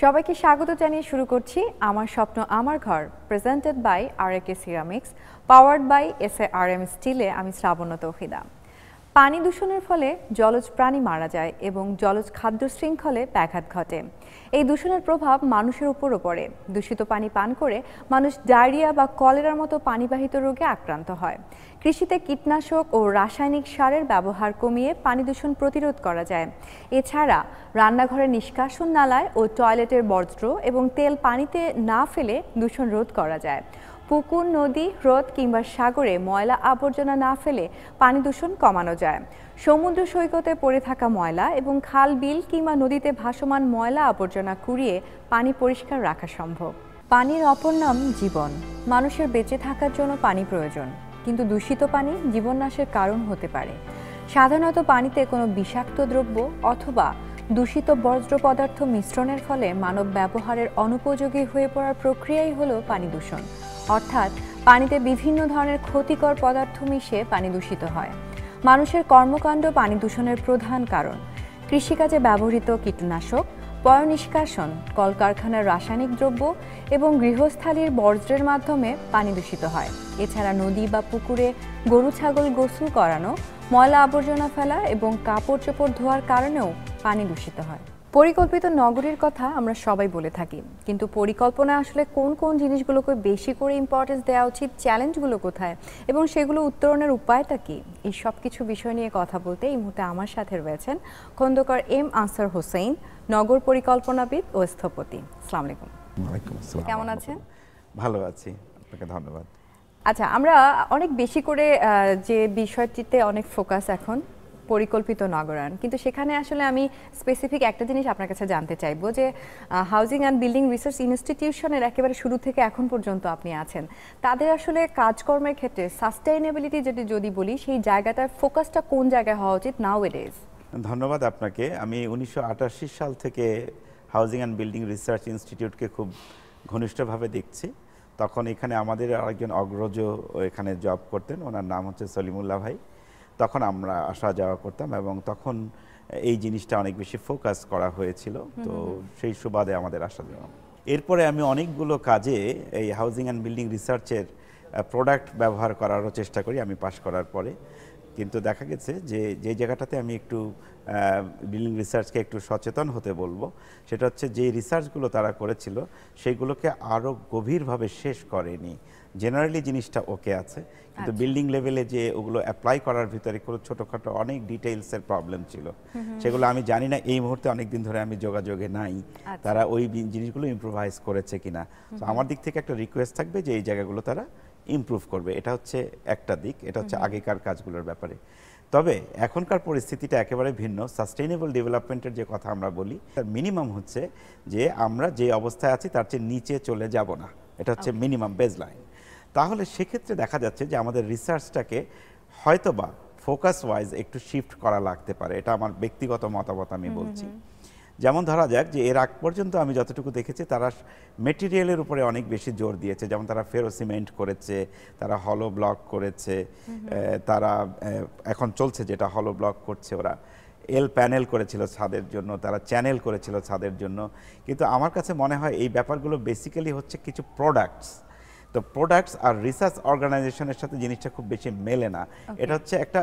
সবাইকে স্বাগত জানিয়ে শুরু করছি আমার স্বপ্ন আমার ঘর, presented by RAK ceramics, powered by SARM স্টিলে। আমি শ্রাবণ্য তৌহিদা। পানি দূষণের ফলে জলজ প্রাণী মারা যায় এবং জলজ খাদ্য শৃঙ্খলে ব্যাঘাত ঘটে। এই দূষণের প্রভাব মানুষের উপরও পড়ে। দূষিত পানি পান করে মানুষ ডায়রিয়া বা কলেরার মতো পানিবাহিত রোগে আক্রান্ত হয়। কৃষিতে কীটনাশক ও রাসায়নিক সারের ব্যবহার কমিয়ে পানি দূষণ প্রতিরোধ করা যায়। এছাড়া রান্নাঘরের নিষ্কাশন নালায় ও টয়লেটের বর্জ্য এবং তেল পানিতে না ফেলে দূষণ রোধ করা যায়। পুকুর, নদী, হ্রদ কিংবা সাগরে ময়লা আবর্জনা না ফেলে পানি দূষণ কমানো যায়। সমুদ্র সৈকতে পড়ে থাকা ময়লা এবং খাল, বিল কিংবা নদীতে ভাসমান ময়লা আবর্জনা কুড়িয়ে পানি পরিষ্কার রাখা সম্ভব। পানির অপর নাম জীবন। মানুষের বেঁচে থাকার জন্য পানি প্রয়োজন, কিন্তু দূষিত পানি জীবননাশের কারণ হতে পারে। সাধারণত পানিতে কোনো বিষাক্ত দ্রব্য অথবা দূষিত বর্জ্য পদার্থ মিশ্রণের ফলে মানব ব্যবহারের অনুপযোগী হয়ে পড়ার প্রক্রিয়াই হলো পানি দূষণ। অর্থাৎ পানিতে বিভিন্ন ধরনের ক্ষতিকর পদার্থ মিশে পানি দূষিত হয়। মানুষের কর্মকাণ্ড পানি দূষণের প্রধান কারণ। কৃষিকাজে ব্যবহৃত কীটনাশক, পয়ঃনিষ্কাশন, কলকারখানার রাসায়নিক দ্রব্য এবং গৃহস্থালির বর্জ্যের মাধ্যমে পানি দূষিত হয়। এছাড়া নদী বা পুকুরে গরু ছাগল গোসল করানো, ময়লা আবর্জনা ফেলা এবং কাপড় চোপড় ধোয়ার কারণেও পানি দূষিত হয়। পরিকল্পিত নগরীর কথা আমরা সবাই বলে থাকি, কিন্তু পরিকল্পনায় আসলে কোন কোন জিনিসগুলোকে বেশি করে ইম্পর্টেন্স দেওয়া উচিত, চ্যালেঞ্জগুলো কোথায় এবং সেগুলো উত্তরণের উপায়টা কি, এই সব কিছু বিষয় নিয়ে কথা বলতে এই মুহূর্তে আমার সাথে রয়েছেন খন্দকার এম আনসার হোসেন, নগর পরিকল্পনাবিদ ও স্থপতি। আসসালামু আলাইকুম। ওয়ালাইকুম আসসালাম। কেমন আছেন? ভালো আছি, আপনাকে ধন্যবাদ। আচ্ছা, আমরা অনেক বেশি করে যে বিষয়টিতে অনেক ফোকাস এখন পরিকল্পিত নগরায়ন, কিন্তু সেখানে আসলে আমি স্পেসিফিক একটা জিনিস আপনার কাছে জানতে চাইবো যে হাউজিং অ্যান্ড বিল্ডিং রিসার্চ ইনস্টিটিউশনের একেবারে শুরু থেকে এখন পর্যন্ত আপনি আছেন, তাদের আসলে কাজকর্মের ক্ষেত্রে সাস্টেইনেবিলিটি যদি বলি, সেই জায়গাটার ফোকাসটা কোন জায়গায় হওয়া উচিত নাও এডেজ? ধন্যবাদ আপনাকে। আমি 1988 সাল থেকে হাউজিং অ্যান্ড বিল্ডিং রিসার্চ ইনস্টিটিউটকে খুব ঘনিষ্ঠভাবে দেখছি। তখন এখানে আমাদের আরেকজন অগ্রজ এখানে জব করতেন, ওনার নাম হচ্ছে সলিমুল্লাহ ভাই। তখন আমরা আসা যাওয়া করতাম এবং তখন এই জিনিসটা অনেক বেশি ফোকাস করা হয়েছিল, তো সেই সুবাদে আমাদের আসা যাওয়া। এরপরে আমি অনেকগুলো কাজে এই হাউজিং অ্যান্ড বিল্ডিং রিসার্চের প্রোডাক্ট ব্যবহার করারও চেষ্টা করি আমি পাশ করার পরে। কিন্তু দেখা গেছে যে যে জায়গাটাতে আমি একটু বিল্ডিং রিসার্চকে একটু সচেতন হতে বলবো, সেটা হচ্ছে যে রিসার্চগুলো তারা করেছিল সেগুলোকে আরও গভীরভাবে শেষ করেনি। জেনারেলি জিনিসটা ওকে আছে, কিন্তু বিল্ডিং লেভেলে যে ওগুলো অ্যাপ্লাই করার ভিতরে কোনো ছোটোখাটো অনেক ডিটেইলসের প্রবলেম ছিল, সেগুলো আমি জানি না এই মুহূর্তে অনেক দিন ধরে আমি যোগাযোগে নাই তারা ওই জিনিসগুলো ইম্প্রোভাইজ করেছে কিনা। তো আমার দিক থেকে একটা রিকোয়েস্ট থাকবে যে এই জায়গাগুলো তারা ইমপ্রুভ করবে। এটা হচ্ছে একটা দিক, এটা হচ্ছে আগেকার কাজগুলোর ব্যাপারে। তবে এখনকার পরিস্থিতিটা একেবারে ভিন্ন। সাস্টেইনেবল ডেভেলপমেন্টের যে কথা আমরা বলি, তার মিনিমাম হচ্ছে যে আমরা যে অবস্থায় আছি তার চেয়ে নিচে চলে যাব না, এটা হচ্ছে মিনিমাম বেসলাইন। তাহলে সেক্ষেত্রে দেখা যাচ্ছে যে আমাদের রিসার্চটাকে হয়তোবা ফোকাস ওয়াইজ একটু শিফট করা লাগতে পারে। এটা আমার ব্যক্তিগত মতামত আমি বলছি। যেমন ধরা যাক যে এর আগ পর্যন্ত আমি যতটুকু দেখেছি তারা মেটেরিয়ালের উপরে অনেক বেশি জোর দিয়েছে। যেমন তারা ফেরো সিমেন্ট করেছে, তারা হলো ব্লক করেছে, তারা এখন চলছে যেটা হলো ব্লক করছে, ওরা এল প্যানেল করেছিল ছাদের জন্য, তারা চ্যানেল করেছিল ছাদের জন্য। কিন্তু আমার কাছে মনে হয় এই ব্যাপারগুলো বেসিক্যালি হচ্ছে কিছু প্রোডাক্টস। তো প্রোডাক্টস আর রিসার্চ অর্গানাইজেশনের সাথে জিনিসটা খুব বেশি মেলে না। এটা হচ্ছে একটা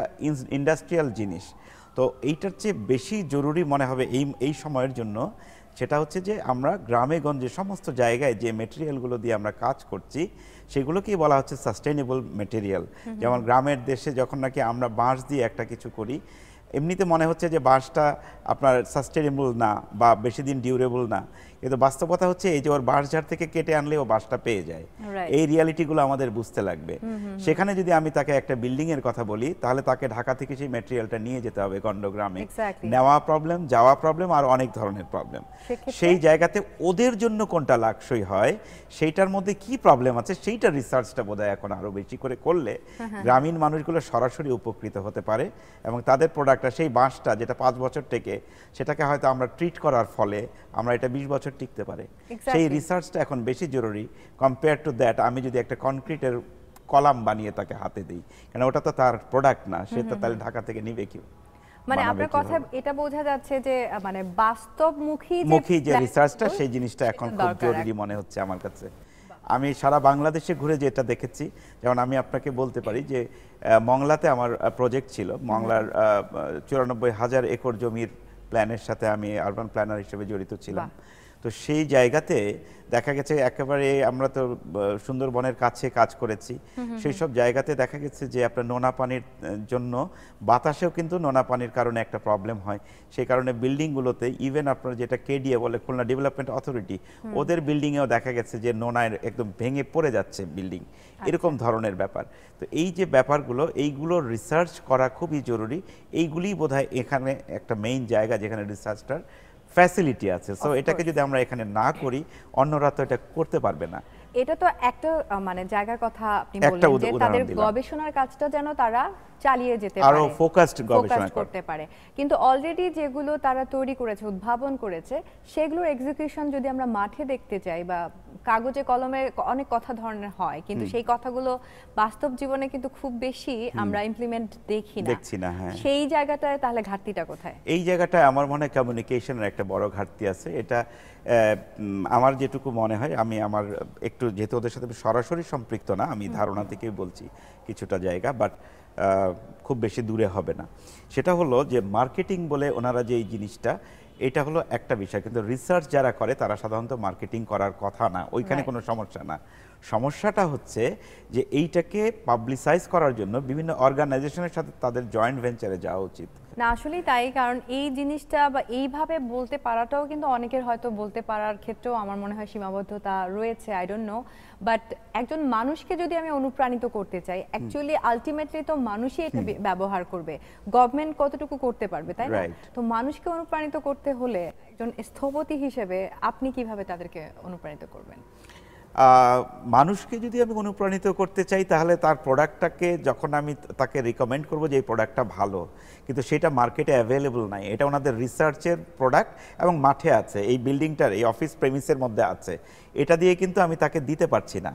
ইন্ডাস্ট্রিয়াল জিনিস। তো এইটার চেয়ে বেশি জরুরি মনে হবে এই সময়ের জন্য, সেটা হচ্ছে যে আমরা গ্রামে গঞ্জে সমস্ত জায়গায় যে মেটেরিয়ালগুলো দিয়ে আমরা কাজ করছি সেগুলোকেই বলা হচ্ছে সাস্টেইনেবল মেটেরিয়াল। যেমন গ্রামের দেশে যখন নাকি আমরা বাঁশ দিয়ে একটা কিছু করি, এমনিতে মনে হচ্ছে যে বাঁশটা আপনার সাস্টেনেবল না বা বেশি দিন ডিউরেবল না, কিন্তু বাস্তবতা হচ্ছে এই যে ওর বাঁশঝাড় থেকে কেটে আনলে ও বাঁশটা পেয়ে যায়। এই রিয়ালিটিগুলো আমাদের বুঝতে লাগবে। সেখানে যদি আমি তাকে একটা বিল্ডিং এর কথা বলি, তাহলে তাকে ঢাকা থেকে সেই ম্যাটেরিয়ালটা নিয়ে যেতে হবে গণ্ডগ্রামে, নেওয়া প্রবলেম, যাওয়া প্রবলেম, আর অনেক ধরনের প্রবলেম। সেই জায়গাতে ওদের জন্য কোনটা লাক্সই হয়, সেইটার মধ্যে কি প্রবলেম আছে সেইটা রিসার্চটা বোধহয় এখন আরো বেশি করে করলে গ্রামীণ মানুষগুলো সরাসরি উপকৃত হতে পারে এবং তাদের প্রোডাক্ট সেই বাঁশটা যেটা 5 বছর থেকে, সেটাকে হয়তো আমরা ট্রিট করার ফলে আমরা এটা 20 বছর টিকতে পারে। সেই রিসার্চটা এখন বেশি জরুরি কম্পেয়ার টু দ্যাট আমি যদি একটা কনক্রিটের কলাম বানিয়ে তাকে হাতে দিই, কারণ ওটা তো তার প্রোডাক্ট না, সে তো তাহলে ঢাকা থেকে নিবে কি। মানে বানাবে আপনার কথা কিভাবে। এটা বোঝা যাচ্ছে যে মানে বাস্তবমুখী মুখী যে plan রিসার্চটা গুলো, সেই জিনিসটা এখন সেটা খুব দরকার জরুরি মনে হচ্ছে আমার কাছে। আমি সারা বাংলাদেশে ঘুরে যেটা দেখেছি, যেমন আমি আপনাকে বলতে পারি যে মংলাতে আমার প্রজেক্ট ছিল। মংলার 94,000 একর জমির প্ল্যানের সাথে আমি আরবান প্ল্যানার হিসেবে জড়িত ছিলাম। তো সেই জায়গাতে দেখা গেছে একেবারে আমরা তো সুন্দরবনের কাছে কাজ করেছি, সেই সব জায়গাতে দেখা গেছে যে আপনার নোনা পানির জন্য বাতাসেও কিন্তু নোনা পানির কারণে একটা প্রবলেম হয়। সেই কারণে বিল্ডিংগুলোতে ইভেন আপনার যেটা কেডিএ বলে, খুলনা ডেভেলপমেন্ট অথরিটি, ওদের বিল্ডিংয়েও দেখা গেছে যে নোনায় একদম ভেঙে পড়ে যাচ্ছে বিল্ডিং, এরকম ধরনের ব্যাপার। তো এই যে ব্যাপারগুলো, এইগুলো রিসার্চ করা খুবই জরুরি। এইগুলিই বোধহয় এখানে একটা মেইন জায়গা যেখানে রিসার্চটার ফ্যাসিলিটি আছে। সো এটাকে যদি আমরা এখানে না করি, অন্যরা তো এটা করতে পারবে না। এটা তো একটা মানে জায়গার কথা আপনি একটা বললেন যে উদাহরণ তাদের দিলাম। গবেষণার কাজটা যেন তারা চালিয়ে যেতে পারে, আরো ফোকাসড গবেষণা করতে পারে। কিন্তু অলরেডি যেগুলো তারা তৈরি করেছে, উদ্ভাবন করেছে, সেগুলোর এক্সিকিউশন যদি আমরা মাঠে দেখতে চাই বা কাগজে কলমে অনেক কথা ধরনের হয়, কিন্তু সেই কথাগুলো বাস্তব জীবনে কিন্তু খুব বেশি আমরা ইমপ্লিমেন্ট দেখছি না। হ্যাঁ, সেই জায়গাটায় তাহলে ঘাটতিটা কোথায়? এই জায়গাটায় আমার মনে হয় কমিউনিকেশনের একটা বড় ঘাটতি আছে। এটা আমার যেটুকু মনে হয়, আমি আমার একটু যেহেতু ওদের সাথে সরাসরি সম্পৃক্ত না, আমি ধারণা থেকেই বলছি কিছুটা জায়গা, বাট খুব বেশি দূরে হবে না। সেটা হলো যে মার্কেটিং বলে ওনারা যে এই জিনিসটা, এটা হলো একটা বিষয়, কিন্তু রিসার্চ যারা করে তারা সাধারণত মার্কেটিং করার কথা না, ওইখানে কোনো সমস্যা না। সমস্যাটা হচ্ছে যে এইটাকে পাবলিসাইজ করার জন্য বিভিন্ন অর্গানাইজেশনের সাথে তাদের জয়েন্ট ভেঞ্চারে যাওয়া উচিত। না আসলেই তাই, কারণ এই জিনিসটা বা এইভাবে বলতে পারাটাও কিন্তু অনেকের হয়তো বলতে পারার ক্ষেত্রেও আমার মনে হয় সীমাবদ্ধতা রয়েছে, আই ডোন্ট নো। বাট একজন মানুষকে যদি আমি অনুপ্রাণিত করতে চাই, অ্যাকচুয়ালি আলটিমেটলি তো মানুষই এটা ব্যবহার করবে, গভর্নমেন্ট কতটুকু করতে পারবে, তাই না? তো মানুষকে অনুপ্রাণিত করতে হলে একজন স্থপতি হিসেবে আপনি কিভাবে তাদেরকে অনুপ্রাণিত করবেন? মানুষকে যদি আমি অনুপ্রাণিত করতে চাই, তাহলে তার প্রোডাক্টটাকে যখন আমি তাকে রিকমেন্ড করব যে এই প্রোডাক্টটা ভালো, কিন্তু সেটা মার্কেটে অ্যাভেলেবল নাই, এটা ওনাদের রিসার্চের প্রোডাক্ট এবং মাঠে আছে, এই বিল্ডিংটার এই অফিস প্রেমিসের মধ্যে আছে, এটা দিয়ে কিন্তু আমি তাকে দিতে পারছি না।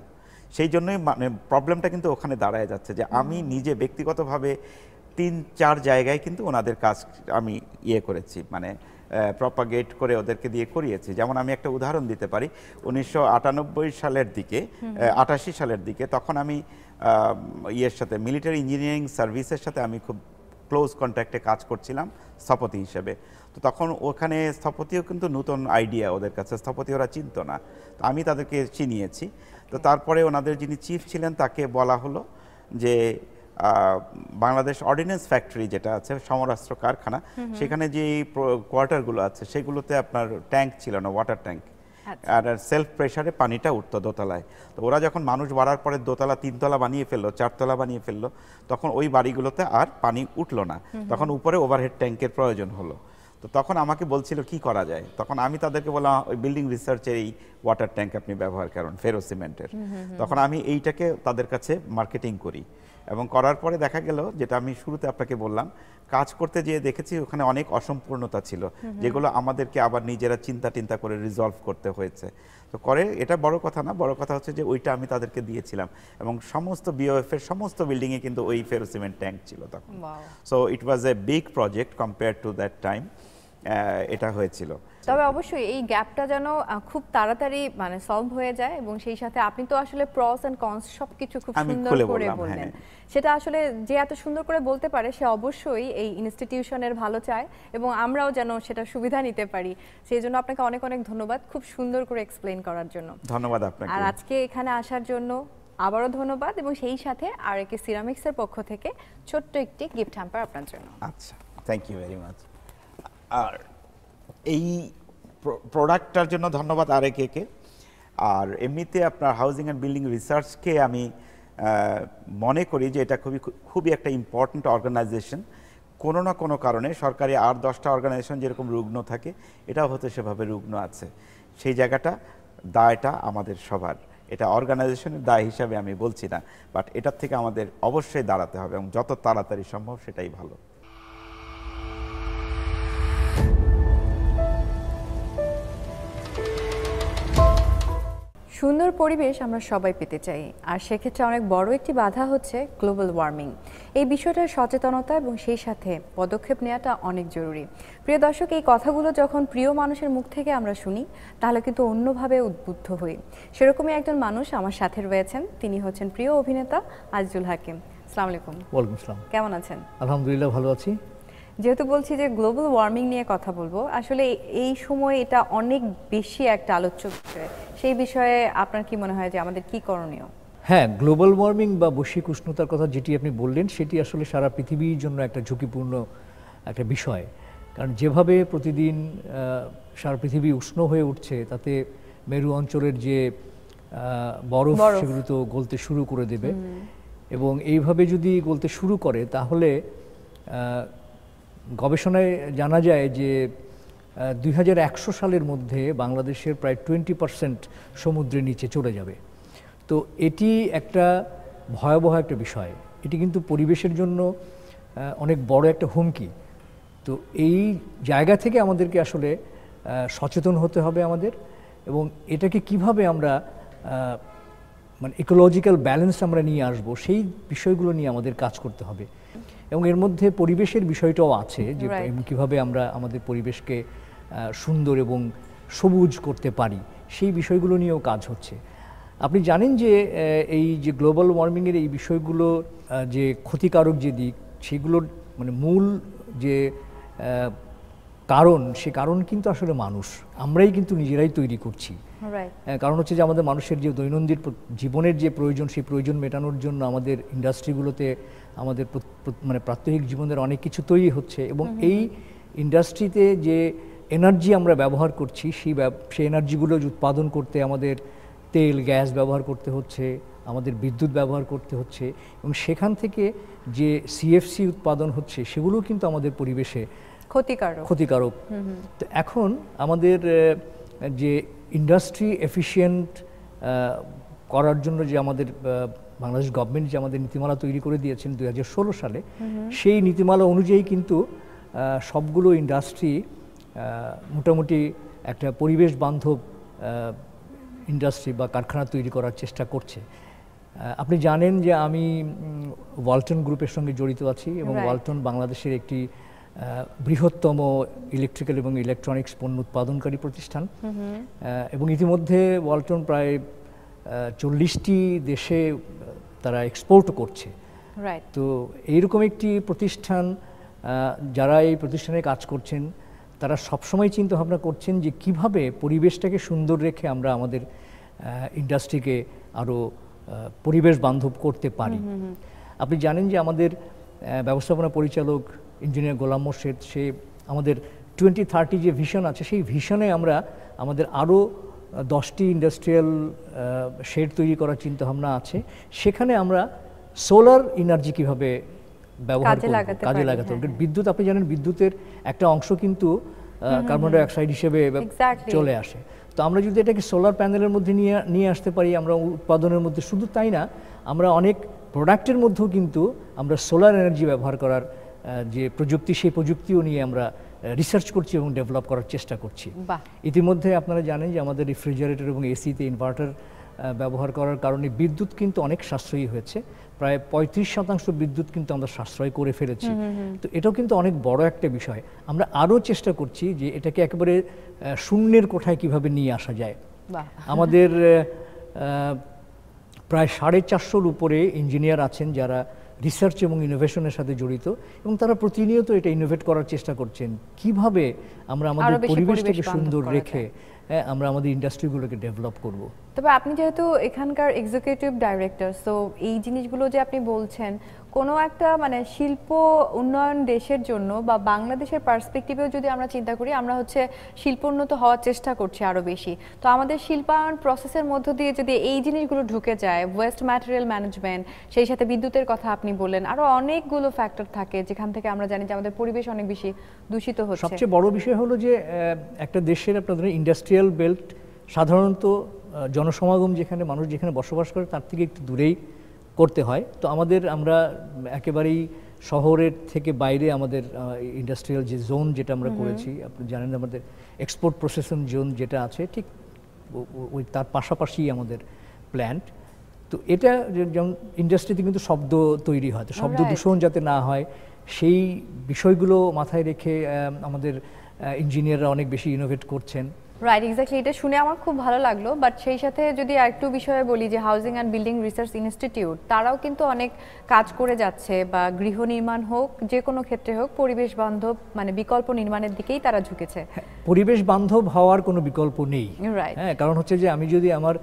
সেই জন্যই মানে প্রবলেমটা কিন্তু ওখানে দাঁড়ায় যাচ্ছে যে আমি নিজে ব্যক্তিগতভাবে 3-4 জায়গায় কিন্তু ওনাদের কাজ আমি করেছি, মানে প্রপাগেট করে ওদেরকে দিয়ে করিয়েছি। যেমন আমি একটা উদাহরণ দিতে পারি, 1998 সালের দিকে 88 সালের দিকে, তখন আমি সাথে মিলিটারি ইঞ্জিনিয়ারিং সার্ভিসের সাথে আমি খুব ক্লোজ কন্ট্যাক্টে কাজ করছিলাম স্থপতি হিসেবে। তো তখন ওখানে স্থপতিও কিন্তু নতুন আইডিয়া, ওদের কাছে স্থপতি ওরা চিনত না, তো আমি তাদেরকে চিনিয়েছি। তো তারপরে ওনাদের যিনি চিফ ছিলেন তাকে বলা হলো যে বাংলাদেশ অর্ডিন্যান্স ফ্যাক্টরি যেটা আছে, সমরাস্ত্র কারখানা, সেখানে যে কোয়ার্টারগুলো আছে সেগুলোতে আপনার ট্যাঙ্ক ছিল না, ওয়াটার ট্যাঙ্ক, আর সেলফ প্রেসারে পানিটা উঠতো দোতলায়। তো ওরা যখন মানুষ বাড়ার পরে দোতলা 3 তলা বানিয়ে ফেললো, 4 তলা বানিয়ে ফেললো, তখন ওই বাড়িগুলোতে আর পানি উঠলো না, তখন উপরে ওভারহেড ট্যাঙ্কের প্রয়োজন হলো। তো তখন আমাকে বলছিল কি করা যায়, তখন আমি তাদেরকে বললাম ওই বিল্ডিং রিসার্চের এই ওয়াটার ট্যাঙ্ক আপনি ব্যবহার করেন, ফেরো সিমেন্টের। তখন আমি এইটাকে তাদের কাছে মার্কেটিং করি, এবং করার পরে দেখা গেল, যেটা আমি শুরুতে আপনাকে বললাম, কাজ করতে যেয়ে দেখেছি ওখানে অনেক অসম্পূর্ণতা ছিল, যেগুলো আমাদেরকে আবার নিজেরা চিন্তা করে রিজলভ করতে হয়েছে। তো করে এটা বড় কথা না, বড় কথা হচ্ছে যে ওইটা আমি তাদেরকে দিয়েছিলাম, এবং সমস্ত বিওএফ এর সমস্ত বিল্ডিংয়ে কিন্তু ওই ফেরো সিমেন্ট ট্যাঙ্ক ছিল তখন। So it was a big project compare to that time, এটা হয়েছিল। তবে অবশ্যই এই গ্যাপটা যেন খুব তাড়াতাড়ি মানে সলভ হয়ে যায়, এবং সেই সাথে আপনি তো আসলে প্রস এন্ড কনস সবকিছু খুব সুন্দর করে বললেন। সেটা আসলে যে এত সুন্দর করে বলতে পারে সে অবশ্যই এই ইনস্টিটিউশনের ভালো চায়, এবং আমরাও যেন সেটা সুবিধা নিতে পারি। সেই জন্য আপনাকে অনেক অনেক ধন্যবাদ খুব সুন্দর করে এক্সপ্লেইন করার জন্য। ধন্যবাদ আপনাকে। আর আজকে এখানে আসার জন্য আবারও ধন্যবাদ, এবং সেই সাথে আরএকে সিরামিক্সের পক্ষ থেকে ছোট্ট একটি গিফট হ্যাম্পার আপনার জন্য। আচ্ছা, থ্যাংক ইউ ভেরি মাচ। আর এই প্রোডাক্টটার জন্য ধন্যবাদ আরএকে। আর এমনিতে আপনার হাউজিং অ্যান্ড বিল্ডিং রিসার্চকে আমি মনে করি যে এটা খুবই একটা ইম্পর্ট্যান্ট অর্গানাইজেশন। কোনো না কোনো কারণে সরকারি 8-10টা অর্গানাইজেশন যেরকম রুগ্ন থাকে, এটাও হয়তো সেভাবে রুগ্ন আছে। সেই জায়গাটা, দায়টা আমাদের সবার, এটা অর্গানাইজেশনের দায় হিসাবে আমি বলছি না, বাট এটার থেকে আমাদের অবশ্যই দাঁড়াতে হবে, এবং যত তাড়াতাড়ি সম্ভব সেটাই ভালো। সুন্দর পরিবেশ আমরা সবাই পেতে চাই, আর সেক্ষেত্রে অনেক বড় একটি বাধা হচ্ছে গ্লোবাল ওয়ার্মিং। এই বিষয়টার সচেতনতা এবং সেই সাথে পদক্ষেপ নেওয়াটা অনেক জরুরি। প্রিয় দর্শক, এই কথাগুলো যখন প্রিয় মানুষের মুখ থেকে আমরা শুনি তাহলে কিন্তু অন্যভাবে উদ্বুদ্ধ হই। সেরকমই একজন মানুষ আমার সাথে রয়েছেন, তিনি হচ্ছেন প্রিয় অভিনেতা আজিজুল হাকিম। আসসালামু আলাইকুম। ওয়ালাইকুম আসসালাম। কেমন আছেন? আলহামদুলিল্লাহ, ভালো আছি। যেহেতু বলছি যে গ্লোবাল ওয়ার্মিং নিয়ে কথা বলবো, আসলে এই সময় এটা অনেক বেশি একটা আলোচ্য বিষয়। সেই বিষয়ে আপনার কি মনে হয় যে আমাদের কি করণীয়? হ্যাঁ, গ্লোবাল ওয়ার্মিং বা বৈশ্বিক উষ্ণতার কথা যেটি আপনি বললেন সেটি আসলে সারা পৃথিবীর জন্য একটা ঝুঁকিপূর্ণ একটা বিষয়। কারণ যেভাবে প্রতিদিন সারা পৃথিবী উষ্ণ হয়ে উঠছে, তাতে মেরু অঞ্চলের যে বরফ সেগুলো তো গলতে শুরু করে দেবে, এবং এইভাবে যদি গলতে শুরু করে তাহলে গবেষণায় জানা যায় যে 2100 সালের মধ্যে বাংলাদেশের প্রায় 20% সমুদ্রের নিচে চলে যাবে। তো এটি একটা ভয়াবহ একটা বিষয়, এটি কিন্তু পরিবেশের জন্য অনেক বড় একটা হুমকি। তো এই জায়গা থেকে আমাদেরকে আসলে সচেতন হতে হবে আমাদের, এবং এটাকে কিভাবে আমরা মানে ইকোলজিক্যাল ব্যালেন্স আমরা নিয়ে আসবো, সেই বিষয়গুলো নিয়ে আমাদের কাজ করতে হবে। এবং এর মধ্যে পরিবেশের বিষয়টাও আছে, যে কীভাবে আমরা আমাদের পরিবেশকে সুন্দর এবং সবুজ করতে পারি, সেই বিষয়গুলো নিয়েও কাজ হচ্ছে। আপনি জানেন যে এই যে গ্লোবাল ওয়ার্মিংয়ের এই বিষয়গুলো যে ক্ষতিকারক যে দিক, সেগুলোর মানে মূল যে কারণ, সে কারণ কিন্তু আসলে মানুষ, আমরাই কিন্তু নিজেরাই তৈরি করছি। কারণ হচ্ছে যে আমাদের মানুষের যে দৈনন্দিন জীবনের যে প্রয়োজন, সেই প্রয়োজন মেটানোর জন্য আমাদের ইন্ডাস্ট্রিগুলোতে আমাদের মানে প্রাত্যহিক জীবনের অনেক কিছু তৈরি হচ্ছে, এবং এই ইন্ডাস্ট্রিতে যে এনার্জি আমরা ব্যবহার করছি, সেই এনার্জিগুলো উৎপাদন করতে আমাদের তেল গ্যাস ব্যবহার করতে হচ্ছে, আমাদের বিদ্যুৎ ব্যবহার করতে হচ্ছে, এবং সেখান থেকে যে সিএফসি উৎপাদন হচ্ছে সেগুলো কিন্তু আমাদের পরিবেশে ক্ষতিকারক। তো এখন আমাদের যে ইন্ডাস্ট্রি এফিশিয়েন্ট করার জন্য যে আমাদের বাংলাদেশ গভর্নমেন্ট যে আমাদের নীতিমালা তৈরি করে দিয়েছেন 2016 সালে, সেই নীতিমালা অনুযায়ী কিন্তু সবগুলো ইন্ডাস্ট্রি মোটামুটি একটা পরিবেশ বান্ধব ইন্ডাস্ট্রি বা কারখানা তৈরি করার চেষ্টা করছে। আপনি জানেন যে আমি ওয়ালটন গ্রুপের সঙ্গে জড়িত আছি, এবং ওয়ালটন বাংলাদেশের একটি বৃহত্তম ইলেকট্রিক্যাল এবং ইলেকট্রনিক্স পণ্য উৎপাদনকারী প্রতিষ্ঠান, এবং ইতিমধ্যে ওয়ালটন প্রায় 40টি দেশে তারা এক্সপোর্ট করছে। তো এইরকম একটি প্রতিষ্ঠান, যারা এই প্রতিষ্ঠানে কাজ করছেন তারা সবসময় চিন্তা ভাবনা করছেন যে কিভাবে পরিবেশটাকে সুন্দর রেখে আমরা আমাদের ইন্ডাস্ট্রিকে আরও পরিবেশ বান্ধব করতে পারি। আপনি জানেন যে আমাদের ব্যবস্থাপনা পরিচালক ইঞ্জিনিয়ার গোলাম মোর্শেদ, সে আমাদের 2030 যে ভিশন আছে, সেই ভিশনে আমরা আমাদের আরও 10টি ইন্ডাস্ট্রিয়াল শেড তৈরি করার চিন্তাভাবনা আছে। সেখানে আমরা সোলার এনার্জি কীভাবে কাজে লাগাতে হবে। বিদ্যুৎ, আপনি জানেন বিদ্যুতের একটা অংশ কিন্তু কার্বন ডাই অক্সাইড হিসেবে চলে আসে। তো আমরা যদি এটাকে সোলার প্যানেলের মধ্যে নিয়ে আসতে পারি আমরা উৎপাদনের মধ্যে, শুধু তাই না, আমরা অনেক প্রোডাক্টের মধ্যেও কিন্তু আমরা সোলার এনার্জি ব্যবহার করার যে প্রযুক্তি, সেই প্রযুক্তিও নিয়ে আমরা রিসার্চ করছি এবং ডেভেলপ করার চেষ্টা করছি। ইতিমধ্যে আপনারা জানেন যে আমাদের রেফ্রিজারেটর এবং এসিতে ইনভার্টার ব্যবহার করার কারণে বিদ্যুৎ কিন্তু অনেক সাশ্রয়ী হয়েছে, প্রায় 35% বিদ্যুৎ কিন্তু আমরা সাশ্রয় করে ফেলেছি। তো এটাও কিন্তু অনেক বড় একটা বিষয়। আমরা আরও চেষ্টা করছি যে এটাকে একেবারে শূন্যের কোঠায় কিভাবে নিয়ে আসা যায়। আমাদের প্রায় 450-র উপরে ইঞ্জিনিয়ার আছেন যারা রিসার্চ এবং ইনোভেশনের সাথে জড়িত, এবং তারা প্রতিনিয়ত এটা ইনোভেট করার চেষ্টা করছেন কিভাবে আমরা আমাদের পরিবেশটাকে সুন্দর রেখে আমরা আমাদের ইন্ডাস্ট্রিগুলোকে ডেভেলপ করব। তবে আপনি যেহেতু এখানকার এক্সিকিউটিভ ডাইরেক্টর, সো এই জিনিসগুলো যে আপনি বলছেন, কোনো একটা মানে শিল্প উন্নয়ন দেশের জন্য বা বাংলাদেশের পার্সপেক্টিভেও যদি আমরা চিন্তা করি, আমরা হচ্ছে শিল্পোন্নত হওয়ার চেষ্টা করছি আরও বেশি। তো আমাদের শিল্পায়ন প্রসেসের মধ্য দিয়ে যদি এই জিনিসগুলো ঢুকে যায়, ওয়েস্ট ম্যাটেরিয়াল ম্যানেজমেন্ট, সেই সাথে বিদ্যুতের কথা আপনি বললেন, আরও অনেকগুলো ফ্যাক্টর থাকে যেখান থেকে আমরা জানি যে আমাদের পরিবেশ অনেক বেশি দূষিত হচ্ছে। সবচেয়ে বড় বিষয় হলো যে একটা দেশের আপনাদের ইন্ডাস্ট্রিয়াল বেল্ট সাধারণত জনসমাগম যেখানে মানুষ যেখানে বসবাস করে তার থেকে একটু দূরেই করতে হয়। তো আমরা একেবারেই শহরের থেকে বাইরে আমাদের ইন্ডাস্ট্রিয়াল যে জোন যেটা আমরা করেছি, আপনি জানেন আমাদের এক্সপোর্ট প্রসেসিং জোন যেটা আছে, ঠিক ওই তার পাশাপাশি আমাদের প্ল্যান্ট। তো এটা যেমন ইন্ডাস্ট্রিতে কিন্তু শব্দ তৈরি হয়, তো শব্দ দূষণ যাতে না হয় সেই বিষয়গুলো মাথায় রেখে আমাদের ইঞ্জিনিয়াররা অনেক বেশি ইনোভেট করছেন। রাইট, এক্স্যাক্টলি, এটা শুনে আমার খুব ভালো লাগলো। বাট সেই সাথে যদি আরেকটু বিষয়ে বলি যে housing and building research institute তারাও কিন্তু অনেক কাজ করে যাচ্ছে, বা গৃহ নির্মাণ হোক যে কোনো ক্ষেত্রে হোক পরিবেশ বান্ধব মানে বিকল্প নির্মাণের দিকেই তারা ঝুঁকেছে। পরিবেশ বান্ধব হওয়ার কোনো বিকল্প নেই। রাইট, হ্যাঁ, কারণ হচ্ছে যে আমি যদি আমার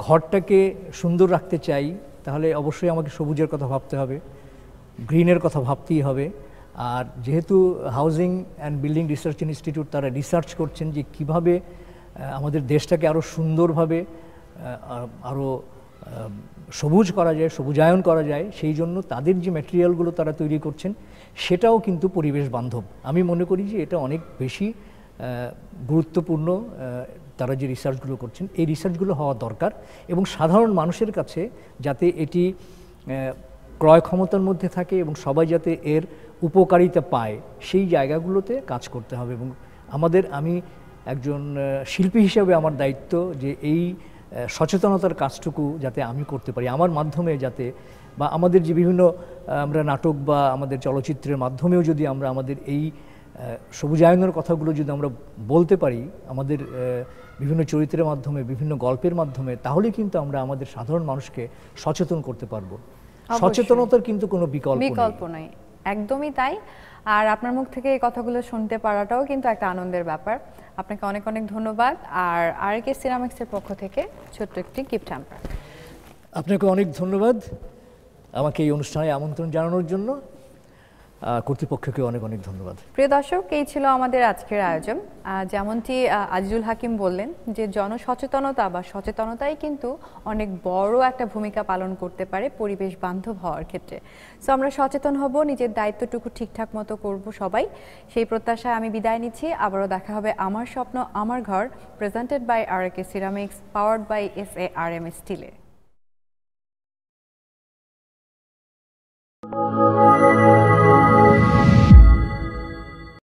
ঘরটাকে সুন্দর রাখতে চাই তাহলে অবশ্যই আমাকে সবুজের কথা ভাবতে হবে, গ্রিনের কথা ভাবতেই হবে। আর যেহেতু housing and building research institute তারা রিসার্চ করছেন যে কিভাবে আমাদের দেশটাকে আরও সুন্দরভাবে আরও সবুজ করা যায়, সবুজায়ন করা যায়, সেই জন্য তাদের যে ম্যাটেরিয়ালগুলো তারা তৈরি করছেন সেটাও কিন্তু পরিবেশ বান্ধব। আমি মনে করি যে এটা অনেক বেশি গুরুত্বপূর্ণ। তারা যে রিসার্চগুলো করছেন এই রিসার্চগুলো হওয়া দরকার, এবং সাধারণ মানুষের কাছে যাতে এটি ক্রয় ক্ষমতার মধ্যে থাকে এবং সবাই যাতে এর উপকারিতা পায় সেই জায়গাগুলোতে কাজ করতে হবে। এবং আমি একজন শিল্পী হিসেবে আমার দায়িত্ব যে এই সচেতনতার কাজটুকু যাতে আমি করতে পারি, আমার মাধ্যমে যাতে, বা আমাদের যে বিভিন্ন আমরা নাটক বা আমাদের চলচ্চিত্রের মাধ্যমেও যদি আমরা আমাদের এই সবুজায়নের কথাগুলো যদি আমরা বলতে পারি আমাদের বিভিন্ন চরিত্রের মাধ্যমে, বিভিন্ন গল্পের মাধ্যমে, তাহলে কিন্তু আমরা আমাদের সাধারণ মানুষকে সচেতন করতে পারবো। সচেতনতার কিন্তু কোনো বিকল্প নেই, একদমই তাই। আর আপনার মুখ থেকে এই কথাগুলো শুনতে পারাটাও কিন্তু একটা আনন্দের ব্যাপার। আপনাকে অনেক অনেক ধন্যবাদ। আর আরকে সিরামিক্সের পক্ষ থেকে ছোট্ট একটি গিফট হ্যাম্পার। আপনাকে অনেক ধন্যবাদ আমাকে এই অনুষ্ঠানে আমন্ত্রণ জানানোর জন্য। কর্তৃপক্ষকে অনেক অনেক ধন্যবাদ। প্রিয় দর্শক, এই ছিল আমাদের আজকের আয়োজন। যেমনটি আজিজুল হাকিম বললেন যে জনসচেতনতা বা সচেতনতাই কিন্তু অনেক বড় একটা ভূমিকা পালন করতে পারে পরিবেশ বান্ধব হওয়ার ক্ষেত্রে। সো আমরা সচেতন হব, নিজের দায়িত্বটুকু ঠিকঠাক মতো করব সবাই, সেই প্রত্যাশায় আমি বিদায় নিচ্ছি। আবারও দেখা হবে আমার স্বপ্ন আমার ঘর, presented by RK ceramics, powered by SARM স্টিলে।